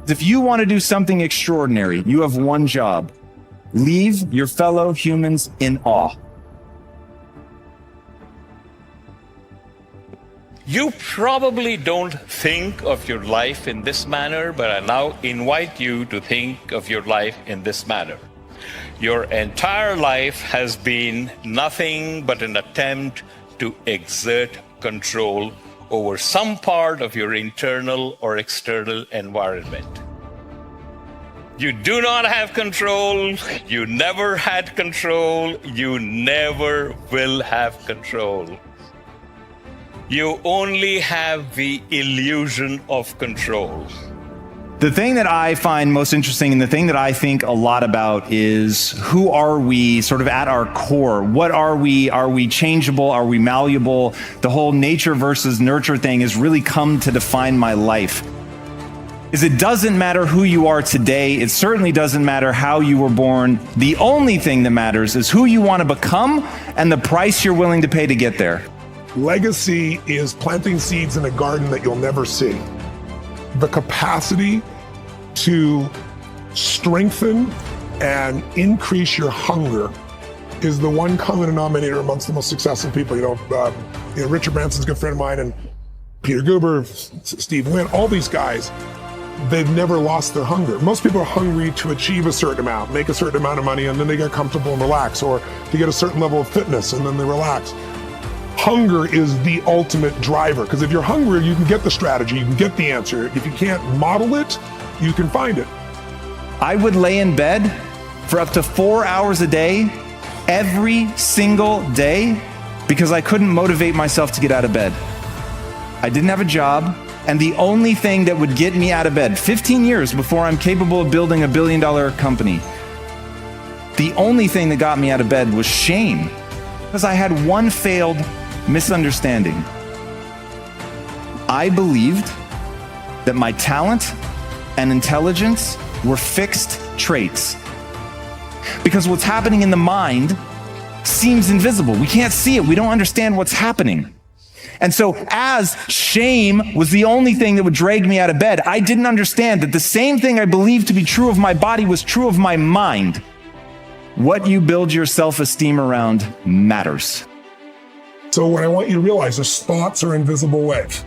If you want to do something extraordinary, you have one job: leave your fellow humans in awe. You probably don't think of your life in this manner, but I now invite you to think of your life in this manner. Your entire life has been nothing but an attempt to exert control over some part of your internal or external environment. You do not have control, you never had control, you never will have control. You only have the illusion of control. The thing that I find most interesting and the thing that I think a lot about is, who are we sort of at our core? What are we? Are we changeable? Are we malleable? The whole nature versus nurture thing has really come to define my life. It doesn't matter who you are today. It certainly doesn't matter how you were born. The only thing that matters is who you want to become and the price you're willing to pay to get there. Legacy is planting seeds in a garden that you'll never see. The capacity to strengthen and increase your hunger is the one common denominator amongst the most successful people. Richard Branson's a good friend of mine, and Peter Guber, Steve Wynn, all these guys, they've never lost their hunger. Most people are hungry to achieve a certain amount, make a certain amount of money, and then they get comfortable and relax, or to get a certain level of fitness and then they relax. Hunger is the ultimate driver, because if you're hungry, you can get the strategy, you can get the answer. If you can't model it, you can find it. I would lay in bed for up to 4 hours a day, every single day, because I couldn't motivate myself to get out of bed. I didn't have a job, and the only thing that would get me out of bed, 15 years before I'm capable of building $1 billion company, the only thing that got me out of bed was shame, because I had one failed misunderstanding. I believed that my talent and intelligence were fixed traits. Because what's happening in the mind seems invisible. We can't see it. We don't understand what's happening. And so as shame was the only thing that would drag me out of bed, I didn't understand that the same thing I believed to be true of my body was true of my mind. What you build your self-esteem around matters. So what I want you to realize is thoughts are invisible waves.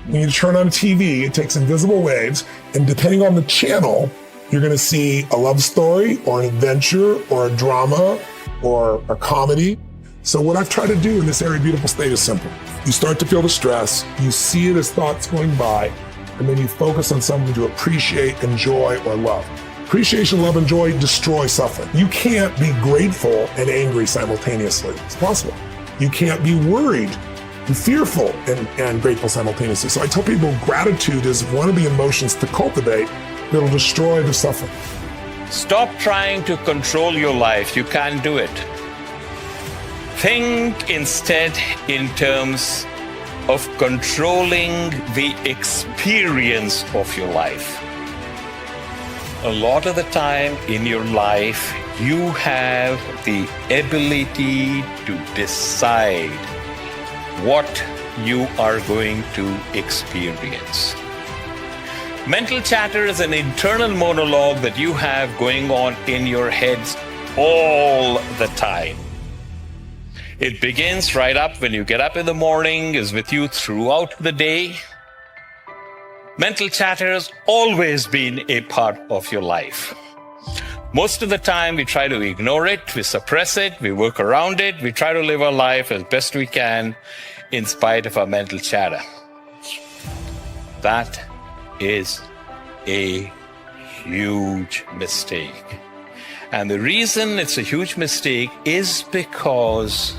When you turn on TV, it takes invisible waves, and depending on the channel, you're going to see a love story or an adventure or a drama or a comedy. So what I've tried to do in this area of beautiful state is simple. You start to feel the stress, you see it as thoughts going by, and then you focus on something to appreciate, enjoy, or love. Appreciation, love, and joy destroy suffering. You can't be grateful and angry simultaneously. It's possible. You can't be worried and fearful and grateful simultaneously. So I tell people gratitude is one of the emotions to cultivate that'll destroy the suffering. Stop trying to control your life. You can't do it. Think instead in terms of controlling the experience of your life. A lot of the time in your life, you have the ability to decide what you are going to experience. Mental chatter is an internal monologue that you have going on in your heads all the time. It begins right up when you get up in the morning, is with you throughout the day. Mental chatter has always been a part of your life. Most of the time, we try to ignore it, we suppress it, we work around it, we try to live our life as best we can in spite of our mental chatter. That is a huge mistake. And the reason it's a huge mistake is because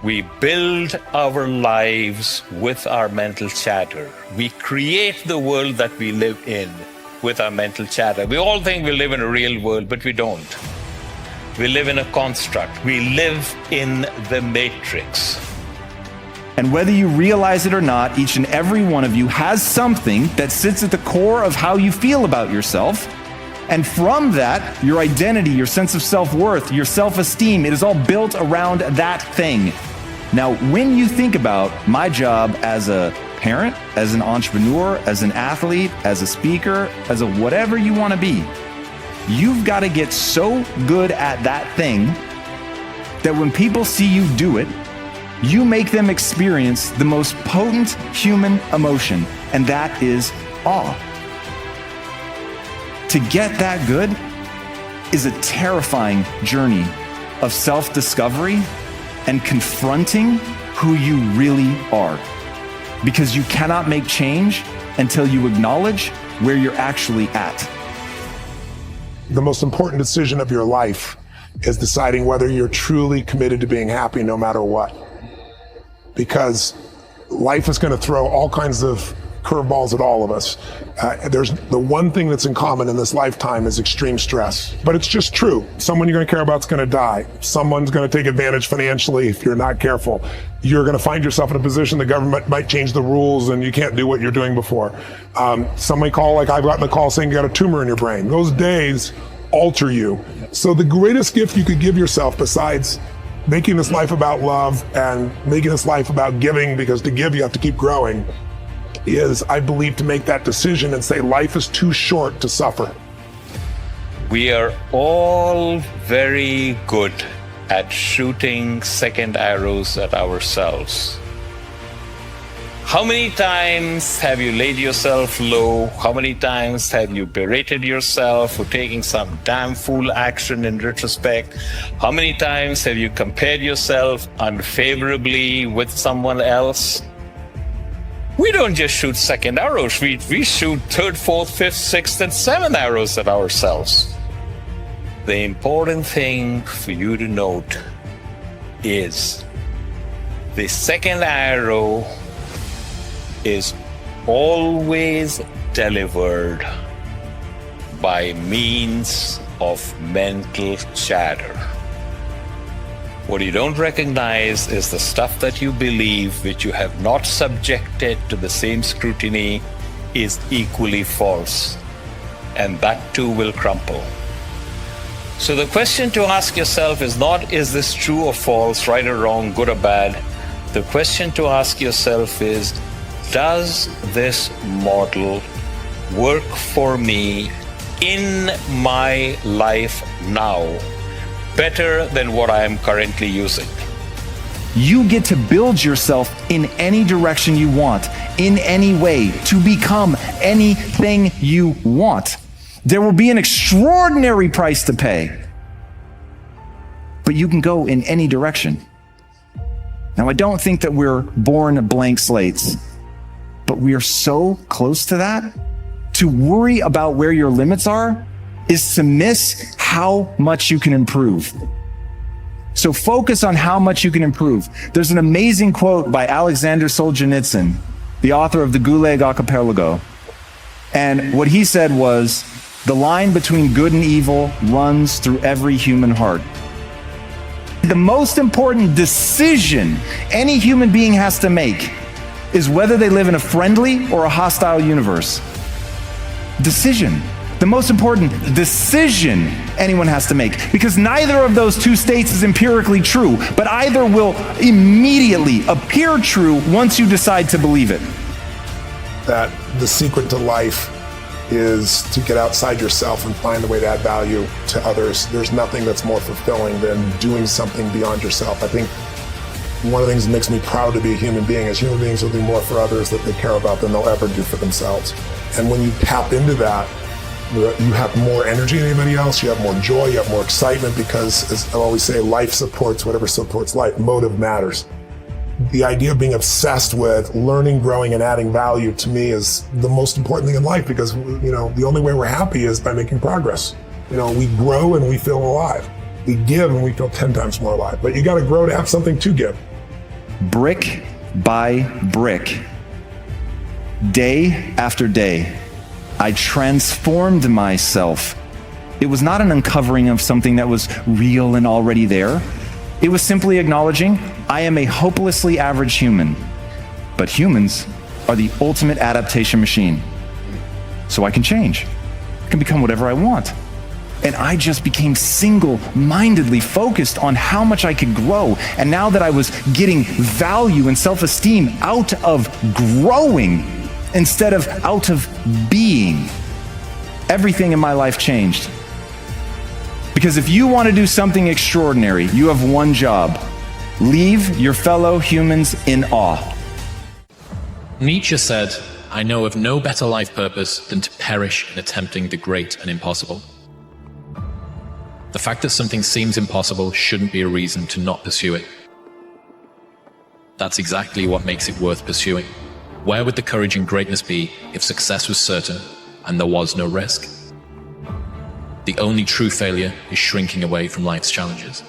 we build our lives with our mental chatter. We create the world that we live in with our mental chatter. We all think we live in a real world, but we don't. We live in a construct. We live in the matrix. And whether you realize it or not, each and every one of you has something that sits at the core of how you feel about yourself. And from that, your identity, your sense of self-worth, your self-esteem, it is all built around that thing. Now, when you think about my job as a parent, as an entrepreneur, as an athlete, as a speaker, as a whatever you want to be. You've got to get so good at that thing that when people see you do it, you make them experience the most potent human emotion, and that is awe. To get that good is a terrifying journey of self-discovery and confronting who you really are. Because you cannot make change until you acknowledge where you're actually at. The most important decision of your life is deciding whether you're truly committed to being happy no matter what. Because life is going to throw all kinds of curveballs at all of us. There's the one thing that's in common in this lifetime is extreme stress. But it's just true. Someone you're going to care about is going to die. Someone's going to take advantage financially if you're not careful. You're going to find yourself in a position the government might change the rules and you can't do what you're doing before. Somebody call, like I've gotten a call saying you got a tumor in your brain. Those days alter you. So the greatest gift you could give yourself, besides making this life about love and making this life about giving, because to give you have to keep growing, is, I believe, to make that decision and say life is too short to suffer. We are all very good at shooting second arrows at ourselves. How many times have you laid yourself low? How many times have you berated yourself for taking some damn fool action in retrospect? How many times have you compared yourself unfavorably with someone else? We don't just shoot second arrows, we shoot third, fourth, fifth, sixth, and seventh arrows at ourselves. The important thing for you to note is the second arrow is always delivered by means of mental chatter. What you don't recognize is the stuff that you believe, which you have not subjected to the same scrutiny, is equally false. And that too will crumple. So the question to ask yourself is not, is this true or false, right or wrong, good or bad? The question to ask yourself is, does this model work for me in my life now better than what I am currently using? You get to build yourself in any direction you want, in any way, to become anything you want. There will be an extraordinary price to pay, but you can go in any direction. Now, I don't think that we're born blank slates, but we are so close to that. To worry about where your limits are is to miss how much you can improve. So focus on how much you can improve. There's an amazing quote by Alexander Solzhenitsyn, the author of the Gulag Archipelago. And what he said was, the line between good and evil runs through every human heart. The most important decision any human being has to make is whether they live in a friendly or a hostile universe. Decision. The most important decision anyone has to make, because neither of those two states is empirically true, but either will immediately appear true once you decide to believe it. That the secret to life is to get outside yourself and find a way to add value to others. There's nothing that's more fulfilling than doing something beyond yourself. I think one of the things that makes me proud to be a human being is human beings will do more for others that they care about than they'll ever do for themselves. And when you tap into that, you have more energy than anybody else, you have more joy, you have more excitement, because, as I always say, life supports whatever supports life. Motive matters. The idea of being obsessed with learning, growing, and adding value, to me, is the most important thing in life, because, the only way we're happy is by making progress. We grow and we feel alive. We give and we feel 10 times more alive. But you got to grow to have something to give. Brick by brick, day after day, I transformed myself. It was not an uncovering of something that was real and already there. It was simply acknowledging I am a hopelessly average human, but humans are the ultimate adaptation machine. So I can change. I can become whatever I want. And I just became single-mindedly focused on how much I could grow. And now that I was getting value and self-esteem out of growing instead of out of being, everything in my life changed. Because if you want to do something extraordinary, you have one job: leave your fellow humans in awe. Nietzsche said, "I know of no better life purpose than to perish in attempting the great and impossible." The fact that something seems impossible shouldn't be a reason to not pursue it. That's exactly what makes it worth pursuing. Where would the courage and greatness be if success was certain and there was no risk? The only true failure is shrinking away from life's challenges.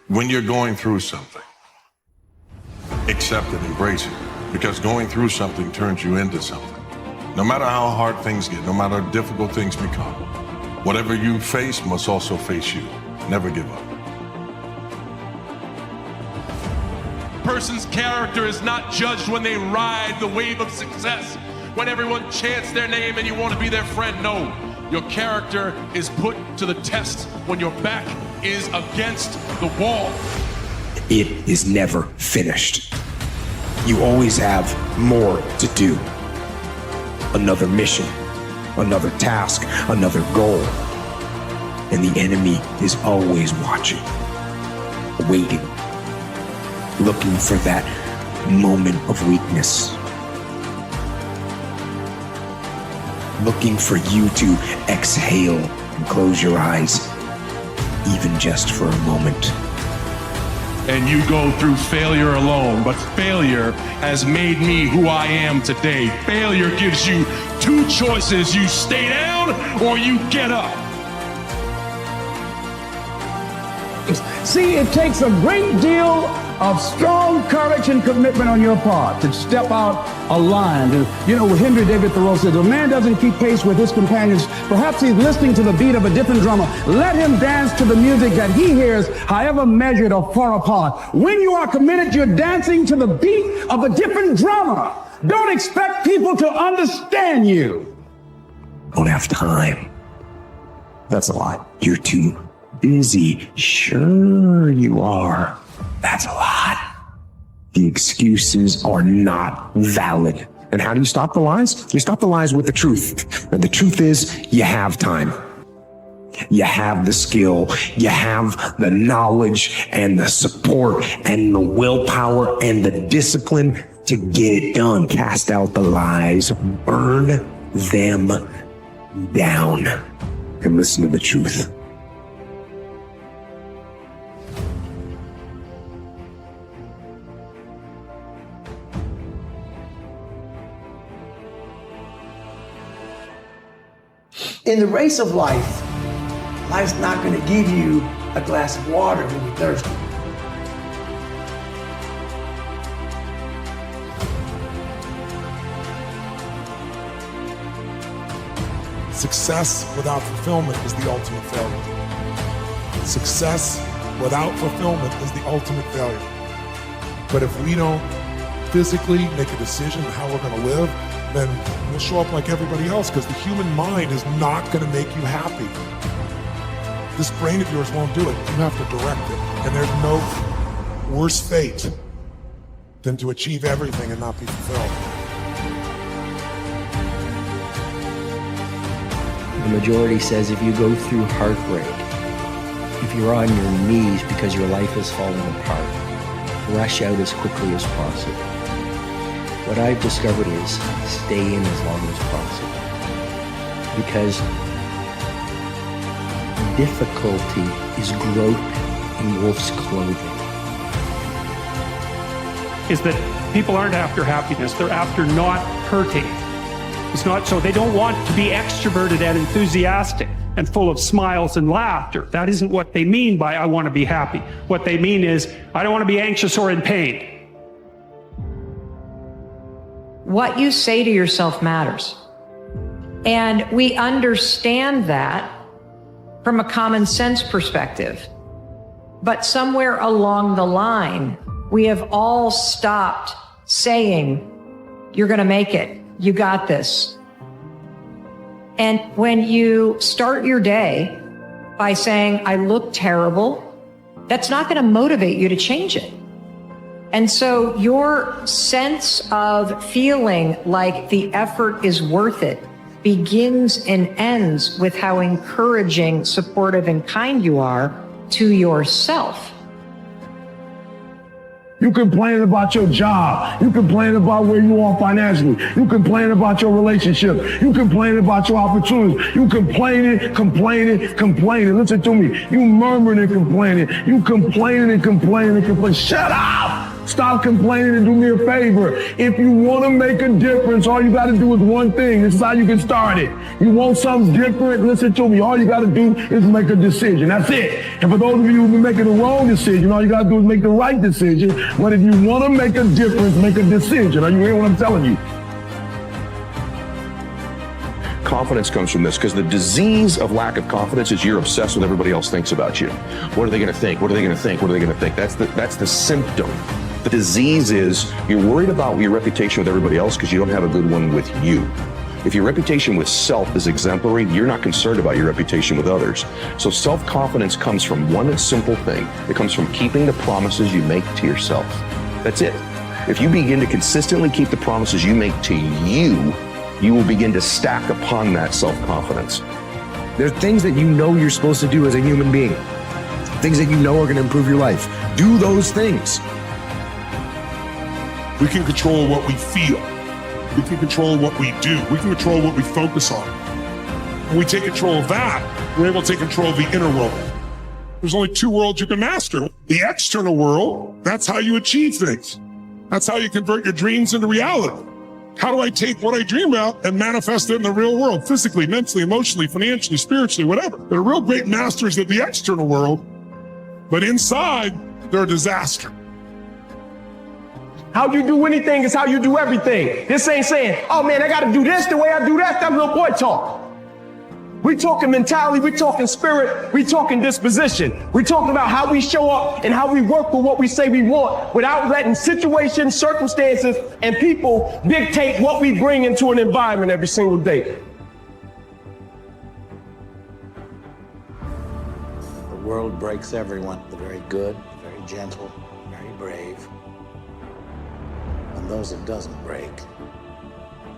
When you're going through something, accept it, embrace it, because going through something turns you into something. No matter how hard things get, no matter how difficult things become, whatever you face must also face you. Never give up. A person's character is not judged when they ride the wave of success, when everyone chants their name and you want to be their friend. No, your character is put to the test when your back is against the wall. It is never finished. You always have more to do. Another mission, another task, another goal. And the enemy is always watching, waiting, looking for that moment of weakness. Looking for you to exhale and close your eyes, even just for a moment. And you go through failure alone, but failure has made me who I am today. Failure gives you two choices: you stay down or you get up. See, it takes a great deal of strong courage and commitment on your part to step out a line. You know, Henry David Thoreau says, "A man doesn't keep pace with his companions. Perhaps he's listening to the beat of a different drummer. Let him dance to the music that he hears, however measured or far apart." When you are committed, you're dancing to the beat of a different drummer. Don't expect people to understand you. Don't have time. That's a lie. You're too busy. Sure you are. That's a lot. The excuses are not valid. And how do you stop the lies? You stop the lies with the truth. And the truth is, you have time. You have the skill, you have the knowledge and the support and the willpower and the discipline to get it done. Cast out the lies, burn them down, and listen to the truth. In the race of life, life's not going to give you a glass of water when you're thirsty. Success without fulfillment is the ultimate failure. Success without fulfillment is the ultimate failure. But if we don't physically make a decision on how we're going to live, then we'll show up like everybody else, because the human mind is not going to make you happy. This brain of yours won't do it. You have to direct it. And there's no worse fate than to achieve everything and not be fulfilled. The majority says if you go through heartbreak, if you're on your knees because your life is falling apart, rush out as quickly as possible. What I've discovered is stay in as long as possible, because difficulty is growth in wolf's clothing. Is that people aren't after happiness, they're after not hurting. It's not so they don't want to be extroverted and enthusiastic and full of smiles and laughter. That isn't what they mean by I want to be happy. What they mean is I don't want to be anxious or in pain. What you say to yourself matters. And we understand that from a common sense perspective. But somewhere along the line, we have all stopped saying, you're going to make it. You got this. And when you start your day by saying, I look terrible, that's not going to motivate you to change it. And so your sense of feeling like the effort is worth it begins and ends with how encouraging, supportive, and kind you are to yourself. You complain about your job. You complain about where you are financially. You complain about your relationship. You complain about your opportunities. You complaining. Listen to me. You murmuring and complaining. You complaining. Shut up! Stop complaining and do me a favor. If you want to make a difference, all you got to do is one thing. This is how you can start it. You want something different? Listen to me. All you got to do is make a decision. That's it. And for those of you who've been making the wrong decision, all you got to do is make the right decision. But if you want to make a difference, make a decision. Are you hearing what I'm telling you? Confidence comes from this, because the disease of lack of confidence is you're obsessed with everybody else thinks about you. What are they going to think? What are they going to think? What are they going to think? That's the symptom. The disease is you're worried about your reputation with everybody else because you don't have a good one with you. If your reputation with self is exemplary, you're not concerned about your reputation with others. So self-confidence comes from one simple thing. It comes from keeping the promises you make to yourself. That's it. If you begin to consistently keep the promises you make to you, you will begin to stack upon that self-confidence. There are things that you know you're supposed to do as a human being. Things that you know are going to improve your life. Do those things. We can control what we feel. We can control what we do. We can control what we focus on. When we take control of that, we're able to take control of the inner world. There's only two worlds you can master. The external world, that's how you achieve things. That's how you convert your dreams into reality. How do I take what I dream about and manifest it in the real world, physically, mentally, emotionally, financially, spiritually, whatever? They're real great masters of the external world, but inside, they're a disaster. How you do anything is how you do everything. This ain't saying, oh man, I gotta do this the way I do that. That's little boy talk. We talking mentality, we talking spirit, we talking disposition. We talking about how we show up and how we work for what we say we want without letting situations, circumstances, and people dictate what we bring into an environment every single day. The world breaks everyone, the very good, the very gentle, very brave. And those it doesn't break,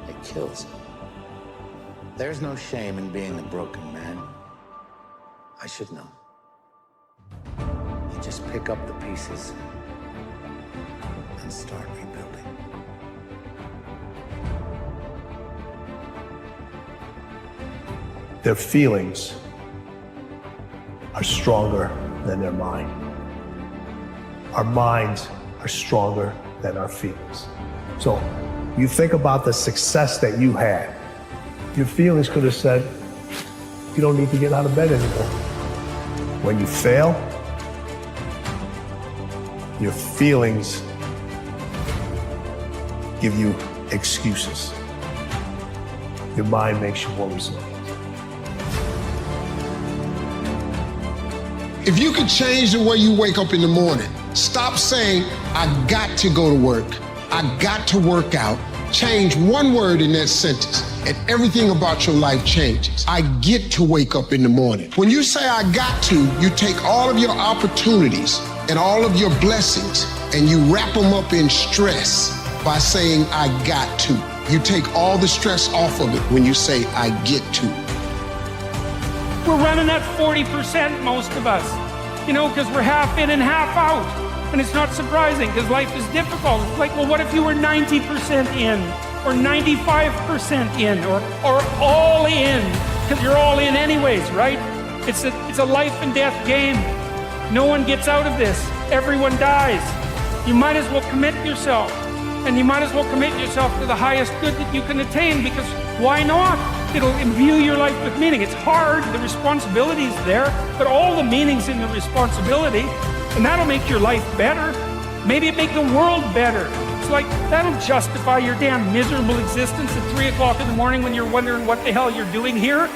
it kills them. There's no shame in being a broken man. I should know. You just pick up the pieces and start rebuilding. Their feelings are stronger than their mind. Our minds are stronger than our feelings. So you think about the success that you had. Your feelings could have said, you don't need to get out of bed anymore. When you fail, your feelings give you excuses. Your mind makes you more resilient. If you could change the way you wake up in the morning, stop saying, I got to go to work, I got to work out. Change one word in that sentence and everything about your life changes. I get to wake up in the morning. When you say I got to, you take all of your opportunities and all of your blessings and you wrap them up in stress by saying I got to. You take all the stress off of it when you say I get to. We're running at 40%, most of us, because we're half in and half out. And it's not surprising because life is difficult. It's like, well, what if you were 90% in or 95% in or all in? Because you're all in anyways, right? It's a life and death game. No one gets out of this. Everyone dies. You might as well commit yourself. And you might as well commit yourself to the highest good that you can attain, because why not? It'll imbue your life with meaning. It's hard, the responsibility is there, but all the meaning's in the responsibility. And that'll make your life better. Maybe it make the world better. It's like, that'll justify your damn miserable existence at 3 o'clock in the morning when you're wondering what the hell you're doing here.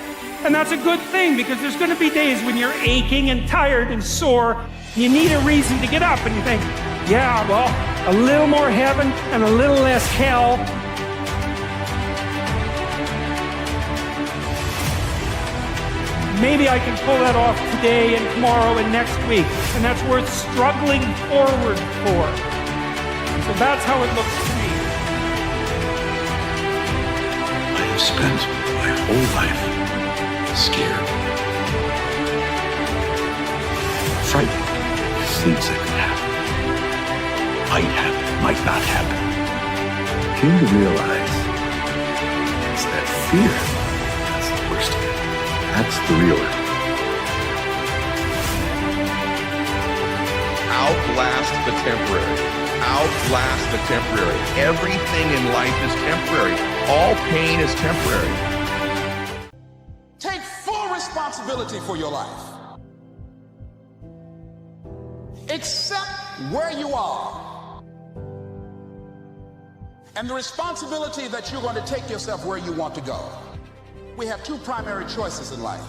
And that's a good thing, because there's gonna be days when you're aching and tired and sore. And you need a reason to get up and you think, yeah, well, a little more heaven and a little less hell. maybe I can pull that off today and tomorrow and next week. And that's worth struggling forward for. So that's how it looks to me. I have spent my whole life scared, frightened of things that could happen, might not happen. Came to realize is that fear, that's the worst of it. That's the real end. Outlast the temporary. Outlast the temporary. Everything in life is temporary. All pain is temporary. Take full responsibility for your life. Accept where you are and the responsibility that you're going to take yourself where you want to go. We have two primary choices in life.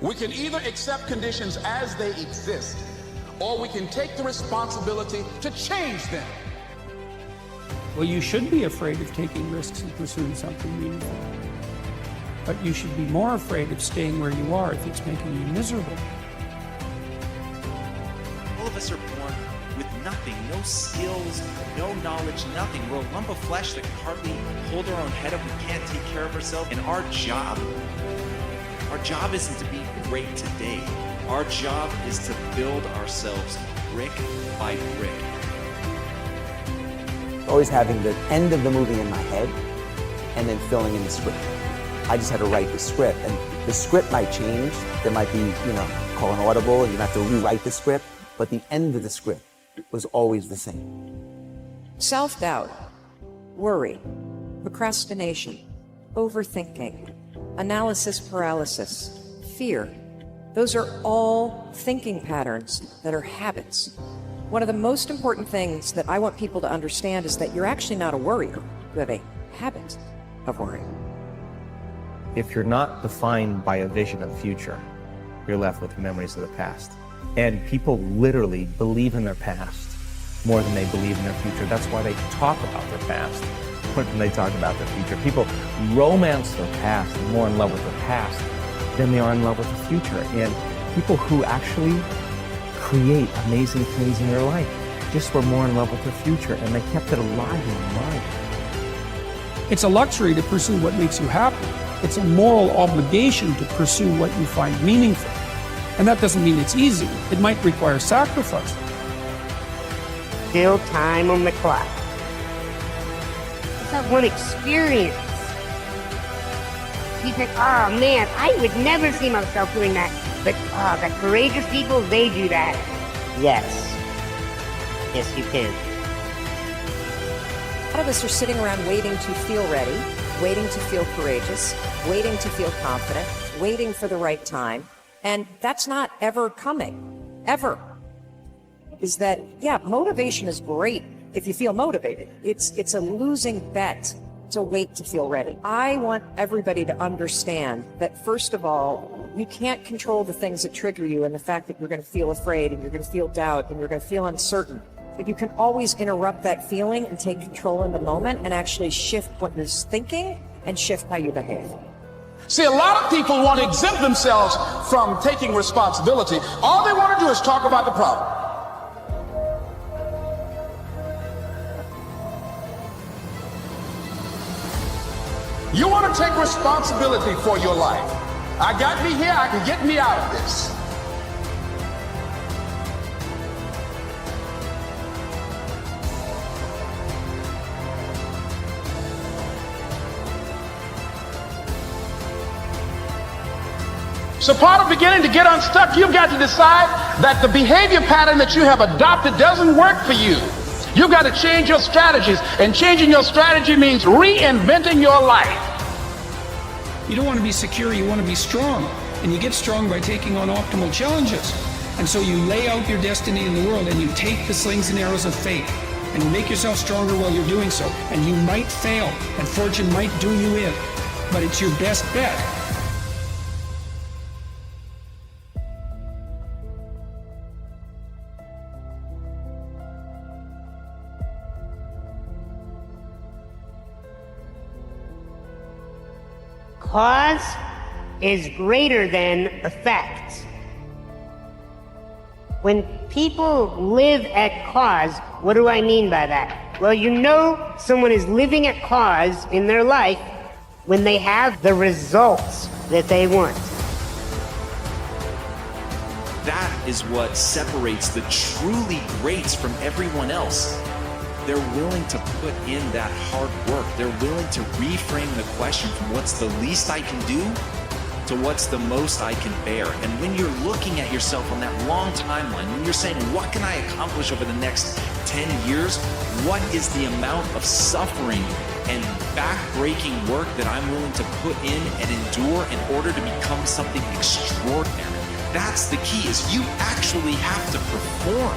We can either accept conditions as they exist, or we can take the responsibility to change them. Well, you should be afraid of taking risks and pursuing something meaningful. But you should be more afraid of staying where you are if it's making you miserable. All of us are born with nothing, no skills, no knowledge, nothing. We're a lump of flesh that can hardly hold our own head up. We can't take care of ourselves. And our job isn't to be great today. Our job is to build ourselves brick by brick. Always having the end of the movie in my head and then filling in the script. I just had to write the script, and the script might change. There might be, call an audible and you have to rewrite the script, but the end of the script was always the same. Self-doubt, worry, procrastination, overthinking, analysis paralysis, fear. Those are all thinking patterns that are habits. One of the most important things that I want people to understand is that you're actually not a worrier. You have a habit of worrying. If you're not defined by a vision of the future, you're left with memories of the past. And people literally believe in their past more than they believe in their future. That's why they talk about their past more than they talk about their future. People romance their past, and more in love with their past than they are in love with the future. And people who actually create amazing things in their life just were more in love with their future, and they kept it alive in their mind. It's a luxury to pursue what makes you happy. It's a moral obligation to pursue what you find meaningful. And that doesn't mean it's easy. It might require sacrifice. Still time on the clock. It's that one experience. You think, oh man, I would never see myself doing that. But the courageous people, they do that. Yes. Yes, you can. A lot of us are sitting around waiting to feel ready, waiting to feel courageous, waiting to feel confident, waiting for the right time. And that's not ever coming, ever. Is that, yeah, motivation is great if you feel motivated. It's a losing bet to wait to feel ready. I want everybody to understand that, first of all, you can't control the things that trigger you and the fact that you're going to feel afraid and you're going to feel doubt and you're going to feel uncertain. But you can always interrupt that feeling and take control in the moment and actually shift what you're thinking and shift how you behave. See, a lot of people want to exempt themselves from taking responsibility. All they want to do is talk about the problem. You want to take responsibility for your life. I got me here, I can get me out of this. So part of beginning to get unstuck, you've got to decide that the behavior pattern that you have adopted doesn't work for you. You've got to change your strategies, and changing your strategy means reinventing your life. You don't want to be secure, you want to be strong. And you get strong by taking on optimal challenges. And so you lay out your destiny in the world and you take the slings and arrows of fate. And you make yourself stronger while you're doing so. And you might fail, and fortune might do you in. But it's your best bet. Cause is greater than effect. When people live at cause, what do I mean by that? Well, you know someone is living at cause in their life when they have the results that they want. That is what separates the truly greats from everyone else. They're willing to put in that hard work. They're willing to reframe the question from what's the least I can do to what's the most I can bear. And when you're looking at yourself on that long timeline, when you're saying, what can I accomplish over the next 10 years? What is the amount of suffering and back-breaking work that I'm willing to put in and endure in order to become something extraordinary? That's the key, is you actually have to perform.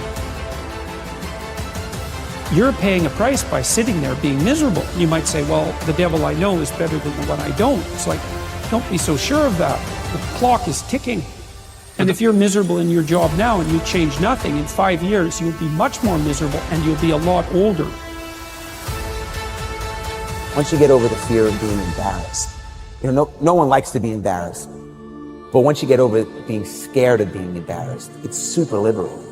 You're paying a price by sitting there being miserable. You might say, well, the devil I know is better than the one I don't. It's like, don't be so sure of that. The clock is ticking. And if you're miserable in your job now and you change nothing, in 5 years, you'll be much more miserable and you'll be a lot older. Once you get over the fear of being embarrassed, no one likes to be embarrassed. But once you get over being scared of being embarrassed, it's super liberating.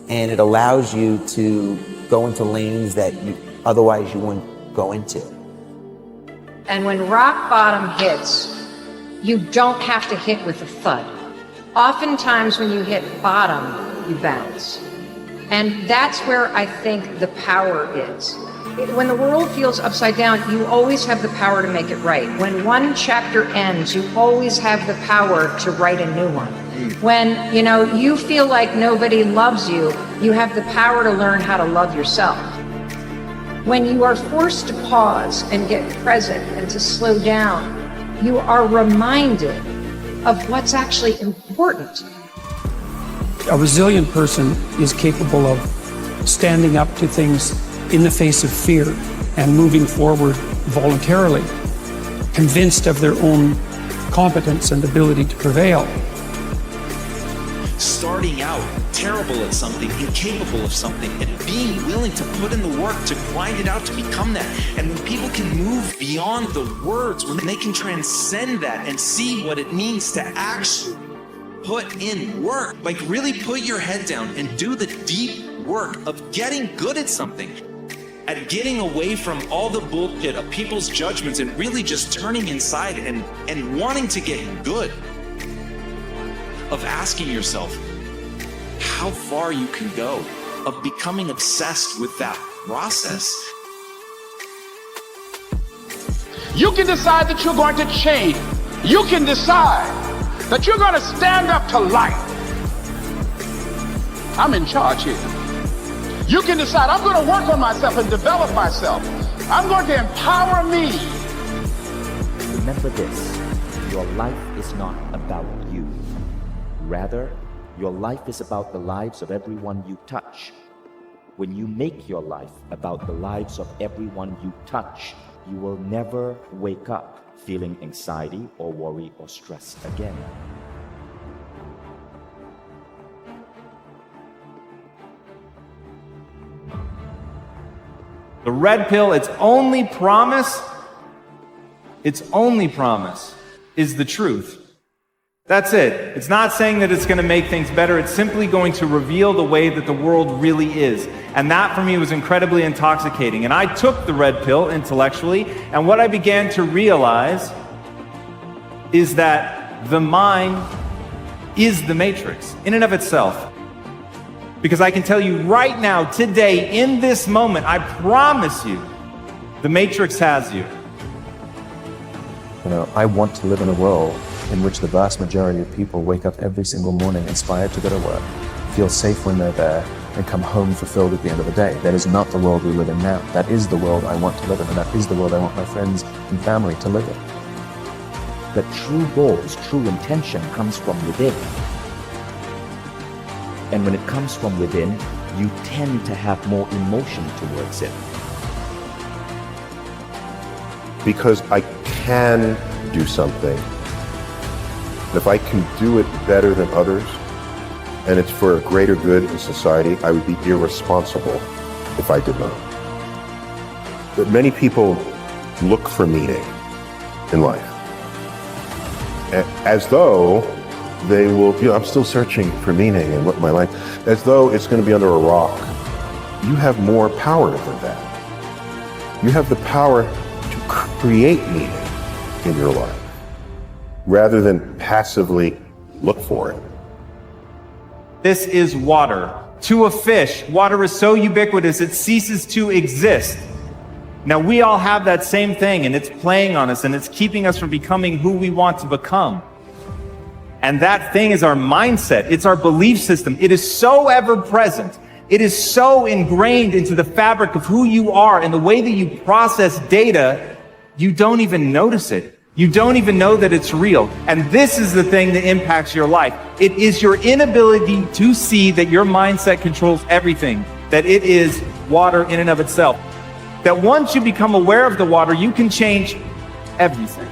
And it allows you to go into lanes that otherwise you wouldn't go into. And when rock bottom hits, you don't have to hit with a thud. Oftentimes when you hit bottom, you bounce. And that's where I think the power is. When the world feels upside down, you always have the power to make it right. When one chapter ends, you always have the power to write a new one. When, you feel like nobody loves you, you have the power to learn how to love yourself. When you are forced to pause and get present and to slow down, you are reminded of what's actually important. A resilient person is capable of standing up to things in the face of fear and moving forward voluntarily, convinced of their own competence and ability to prevail. Starting out terrible at something, incapable of something, and being willing to put in the work to grind it out to become that. And when people can move beyond the words, when they can transcend that and see what it means to actually put in work, like really put your head down and do the deep work of getting good at something, at getting away from all the bullshit of people's judgments and really just turning inside and wanting to get good, of asking yourself how far you can go, of becoming obsessed with that process. You can decide that you're going to change. You can decide that you're going to stand up to life. I'm in charge here. You can decide, I'm going to work on myself and develop myself. I'm going to empower me. Remember this, your life is not about you. Rather, your life is about the lives of everyone you touch. When you make your life about the lives of everyone you touch, you will never wake up feeling anxiety or worry or stress again. The red pill, its only promise is the truth. That's it. It's not saying that it's going to make things better. It's simply going to reveal the way that the world really is. And that for me was incredibly intoxicating. And I took the red pill intellectually, and what I began to realize is that the mind is the matrix in and of itself. Because I can tell you right now, today, in this moment, I promise you, the matrix has you. I want to live in a world in which the vast majority of people wake up every single morning inspired to go to work, feel safe when they're there, and come home fulfilled at the end of the day. That is not the world we live in now. That is the world I want to live in, and that is the world I want my friends and family to live in. The true goals, true intention comes from within. And when it comes from within, you tend to have more emotion towards it. Because I can do something. If I can do it better than others, and it's for a greater good in society, I would be irresponsible if I did not. But many people look for meaning in life. as though they will, I'm still searching for meaning and what my life, as though it's going to be under a rock. You have more power than that. You have the power to create meaning in your life rather than passively look for it. This is water. To a fish, water is so ubiquitous it ceases to exist. Now we all have that same thing, and it's playing on us, and it's keeping us from becoming who we want to become. And that thing is our mindset. It's our belief system. It is so ever present. It is so ingrained into the fabric of who you are and the way that you process data, you don't even notice it. You don't even know that it's real. And this is the thing that impacts your life. It is your inability to see that your mindset controls everything, that it is water in and of itself. That once you become aware of the water, you can change everything.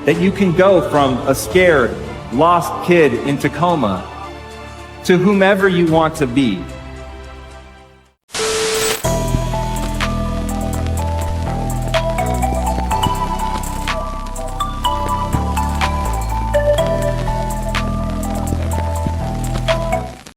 That you can go from a scared, lost kid in Tacoma to whomever you want to be.